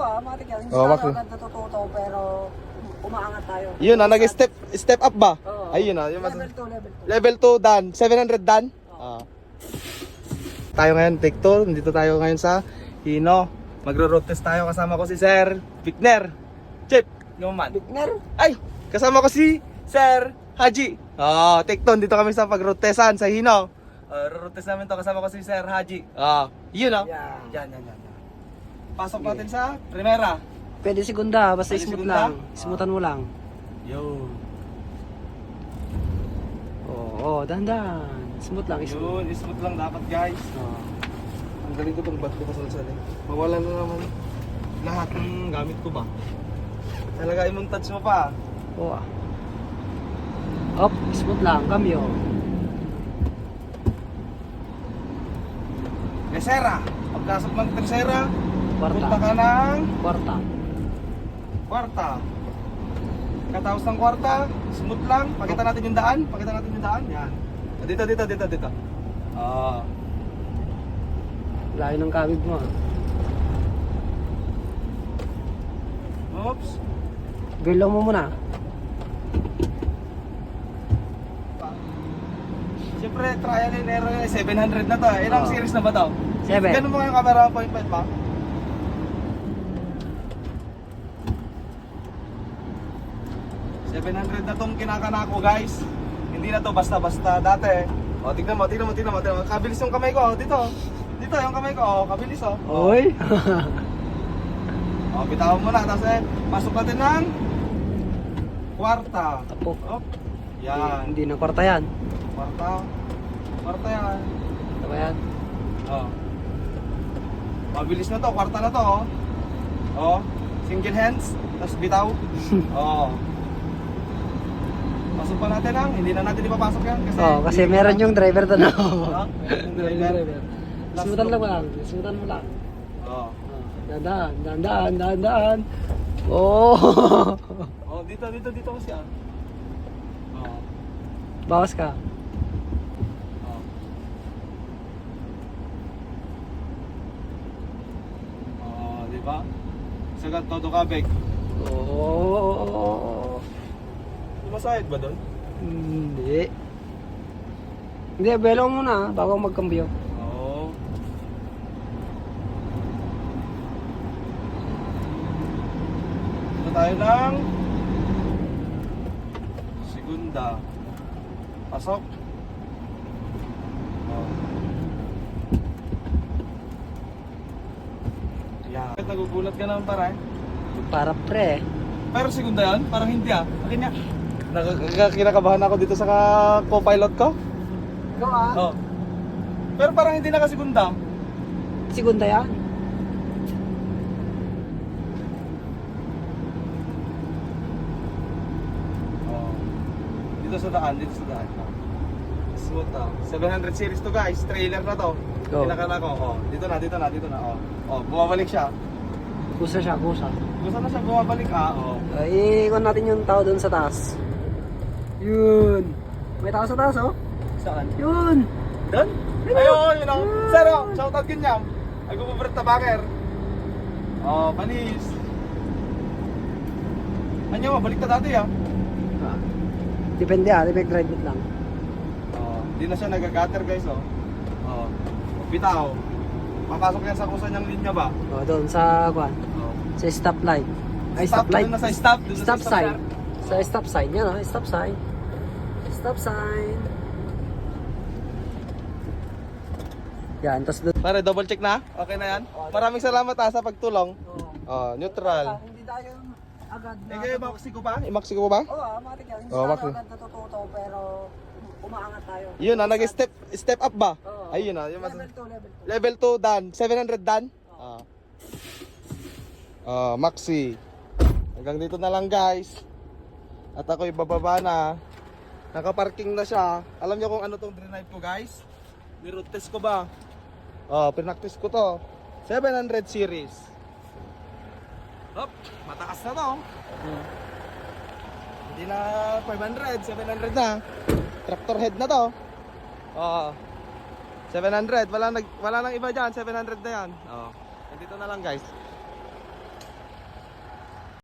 Matik yan. Hindi Oh, tayo Maxi. agad natututo pero umaangat tayo. Yun na, nag-step up ba? Oo. Ayun na. Yung Level 2, level 2. level 2 dan. 700 dan? Tayo ngayon, take 2. Nandito tayo ngayon sa Hino. Magro-road test tayo. Kasama ko si Sir Vicner. Chip, yung man. Bigner. Ay, kasama ko si Sir Haji. Take 2. Dito kami sa pag-road testan sa Hino. Road test namin to. Kasama ko si Sir Haji. Yun o. Yan. Yan. Pasok natin sa primera. Pwede segunda, basta Pwede smooth segunda? lang. Smoothan mo lang. Yun. Oo, dahan-dahan. Smooth lang, smooth. Yun, smooth lang dapat guys. Ang galing ko itong bat ko pasalsal eh. Mawala na naman lahat ng gamit ko ba. Talaga i-montage mo pa. Oo. Up, smooth lang, cambio. Tercera. Pagkasok ng tercera, punta Kwarta. ka ng Kwarta. kwarta. Katapos ng kwarta, smooth lang. Pakita natin yung daan. Yan. Dito. Layo ng kabig mo. Oops. Below mo muna. Siyempre, trial and error 700 na to. Ilang Oo. series na ba to? 7. Ganun mo yung camera 0.5 pa? $700 na tong kinakana ko guys. Hindi na to basta-basta dati. Tignan mo. Kabilis yung kamay ko. Dito yung kamay ko. Kabilis oh. Oy. Bitawan mo na. Tapos pasok natin ng kwarta. Tapok. Yan. Hindi na kwarta yan. Kwarta yan. Ito ba yan? Mabilis na to. Kwarta na to single hands. Tapos bitaw. Pasok pa natin lang. Hindi na natin ipapasok yan. Kasi meron yung driver doon. Meron yung driver. Smoothan lang mo lang. Smoothan mo lang. Dahan. Dito kasi Bawas ka. Diba? Sagat todo kabig. Masayad ba doon? Hindi. Hindi, belo muna bago magkambyo. Ito tayo ng segunda. Pasok. Yan. Nagugulat ka naman para Para pre. Pero segunda yan? Parang hindi Akin niya. Kinakabahan ako dito sa co-pilot ko. Ikaw Pero parang hindi naka-segunda. Segunda yan. Dito sa daan. Smooth 700 series to guys. Trailer na to. Go. Kinakala ko. Dito na. Bumabalik siya. Kusa siya. Gusto na siya bumabalik Iikon natin yung tao doon sa taas. Yun. May tao sa taas Saan? Yun. Doon? Ayun, yun o. Sir, shoutout kanyam. Ay gumabrit na banger. Panis. Anyo, balik na dati Depende may drive it lang. Hindi na siya nagagater guys Bitaw. Papasok yan sa kusa niyang linya ba? Doon sa kwan. Sa stop light. Ay, stop light. Doon na sa stop. Doon na Stop sa sign. Sa stop sign. Yan stop sign. Stop sign. Yan, tapos doon. Pare, double check na? Okay na yan? Maraming salamat sa pagtulong. Neutral. Hindi tayo agad I-maxi ko pa? I-maxi ko pa? matik yan. Hindi Oo, tayo Maxi. agad natututo pero umaangat tayo. Yun nag-step up ba? Ayun yung Level 2, level 2. level 2 dan. 700 dan? Maxi. Hanggang dito na lang guys. At ako'y bababa na. Nakaparking na siya. Alam niyo kung ano tong drive ko guys? Ni-road test ko ba? Pinaktis ko to. 700 series. Mataas na to. Hindi na 500, 700 na. Tractor head na to. 700, wala nang iba diyan, 700 na yan. Nandito na lang guys.